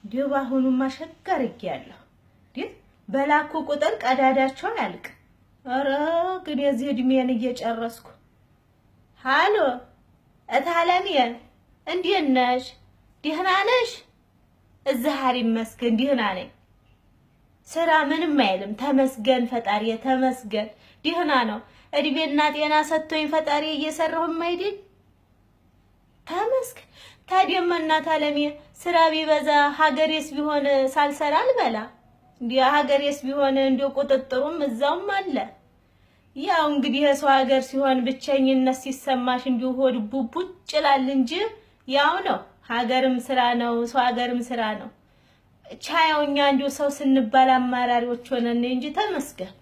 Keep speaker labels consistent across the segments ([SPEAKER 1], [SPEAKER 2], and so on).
[SPEAKER 1] ዲባ አሁንማ ሸጋርክ ያለው ዲት በላኩ ቁጥር ቀዳዳቸው ያልቅ አረ ግን የዚህ እድሜን እየጨረስኩ ሃሎ እታለሚየ እንዴት ነሽ ደህና ነሽ እዛሃሪ መስገን ደህና ነኝ ስራ ምንም አይልም ተመስገን ፈጣሪ ተመስገን ደህና ነው እድሜና ጤና ሰጥቶኝ ፈጣሪ እየሰራሁም አይደል ተመስገን ታዲያማ ታለሚየ ስራ ቢበዛ ሀገሬስ ቢሆን ሳልሰራ አልበላ እንዴ ሀገሬስ ቢሆን እንዴ ቁጥጥሩም እዛውም አለ ያው እንግዲህ የሰው ሀገር ሲሆን ብቸኝነት ሲሰማሽ እንዲሁ ሆድ ቡቡጭ ይላል እንጂ ያው ነው ሀገርም ስራ ነው ሰው ሀገርም ስራ ነው ቻያውኛ እንዲሁ ሰው ስንባል አማራሪዎች ሆነን እንጂ ተመስገን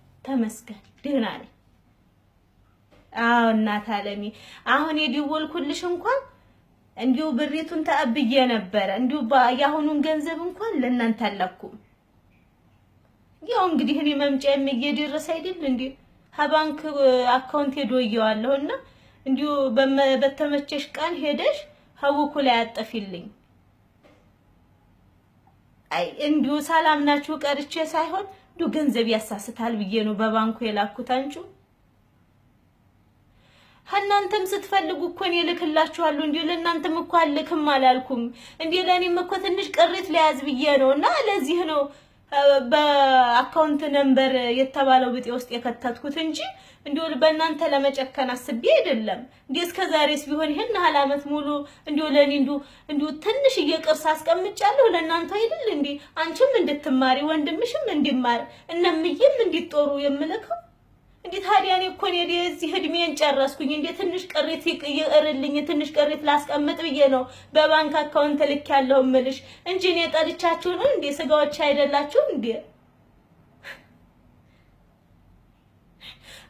[SPEAKER 1] ደህና ነኝ አዎ እናት አለሚ አሁን የደወልኩልሽ እንኳን እንዲሁ ብሪቱን ተአብዬ ነበር እንዲሁ ያሁኑን ገንዘብ እንኳን ለእናንተ አላኩም ያው እንግዲህ እኔ መምጫዬም እየደረሰ አይደል እንዴ ባንክ አካውንት ሄዶየዋለሁና እንዲሁ በተመቸሽ ቀን ሄደሽ ሀውኩ ላይ አጠፊልኝ አይ እንዲሁ ሰላም ናችሁ ቀርቼ ሳይሆን እንዲሁ ገንዘብ ያሳስታል ብዬ ነው በባንኩ የላኩት አንቺ እናንተም ስትፈልጉ እኮ እኔ ልክላችኋለሁ እንዴ ለእናንተም እኮ አልክም አላልኩም እንዴ ለኔም እኮ ትንሽ ቅሪት ለያዝ ብዬ ነውና ለዚህ ነው በአካውንት ነምበር የተባለው ብጤ ውስጥ የከተትኩት እንጂ እንዴ በእናንተ ለመጨከን አስቤ አይደለም እንዴ እስከዛሬስ ቢሆን ይሄን አላመት ሙሉ እንዴ ለኔ እንዴ ትንሽ እየቅርስ አስቀምጫለሁ ለእናንተ አይደል እንዴ አንቺም እንድትማሪ ወንድምሽም እንዲማር እነምዬም እንዲጦሩ የምልከው እንዴ ታዲያ እኔ እኮ ነው እዚህ እድሜን ጨረስኩኝ እንዴ ትንሽ ቅሪት ይቀርልኝ ትንሽ ቅሪት ላስቀምጥ ብዬ ነው በባንክ አካውንት ልክ ያለው ምልሽ እንጂ እኔ ጠልቻችሁ ነው እንዴ ስጋዎች አይደላችሁ እንዴ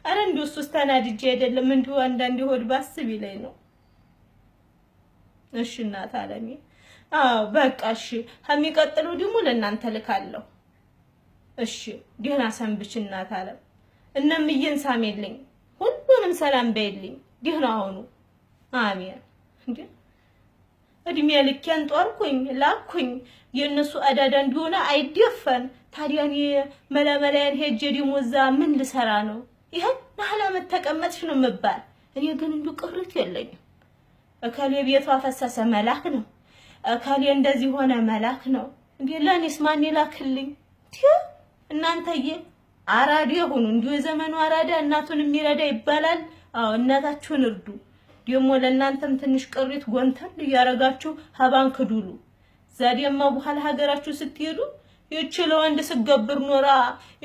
[SPEAKER 1] አረ እንዱስ ተናድጄ አይደለም እንዱ አንዳንዴ ሆድ ባስብ ይለኝ ነው እሺ እናት አለሚ አዎ በቃ እሺ የሚቀጥለው ደግሞ ለእናንተ ልካለሁ እሺ ደህና ሰንብች እናት አለም እነምዬን ሳሜልኝ ሁሉንም ሰላም በይልኝ ደህና ሁኑ አሜን እንዴ እድሜ ልኬን ጦርኩኝ ላኩኝ የነሱ አዳዳ እንደሆነ አይደፈን ታዲያኒ መለመላን ሄጄ ደሞዛ ምን ልሰራ ነው ይሄን አላመት ተቀመጥሽ ነው መባል እኔ ግን እንዱ ቅርት የለኝ አካሌ ቤቷ ፈሰሰ መላክ ነው አካሌ እንደዚህ ሆነ መላክ ነው እንዴ ለኔስ ማን ይላክልኝ እናንተዬ አራዲ ሆኑ እንዲው የዘመኑ አራዳ እናቱን የሚረዳ ይባላል አዎ እናታችሁን እርዱ ደሞ ለእናንተም ትንሽ ቅሪት ጎንተል ያረጋችሁ ባንክ ዱሉ ዛዲያማ በኋላ ሀገራችሁ ስትሄዱ ይችላል ወንድ ስገብር ኖራ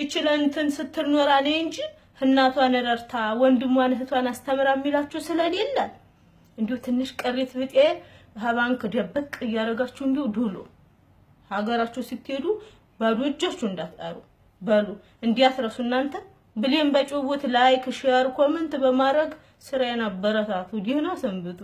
[SPEAKER 1] ይችላል እንትን ስትል ኖራ ነው እንጂ እናቷን ረርታ ወንድሟን እህቷን አስተምራ የሚላችሁ ስለሌለ እንዲው ትንሽ ቅሪት ብጤ ባንክ ደበቅ ያረጋችሁ እንዲው ዱሉ ሀገራችሁ ስትሄዱ ባዶ እጃችሁ እንዳትጣሩ በሉ እንዲያትረሱ እናንተ ብሌን በጭውውት ላይክ ሼር ኮሜንት በማድረግ ስራዬን አበረታቱ ደህና ሰንብቱ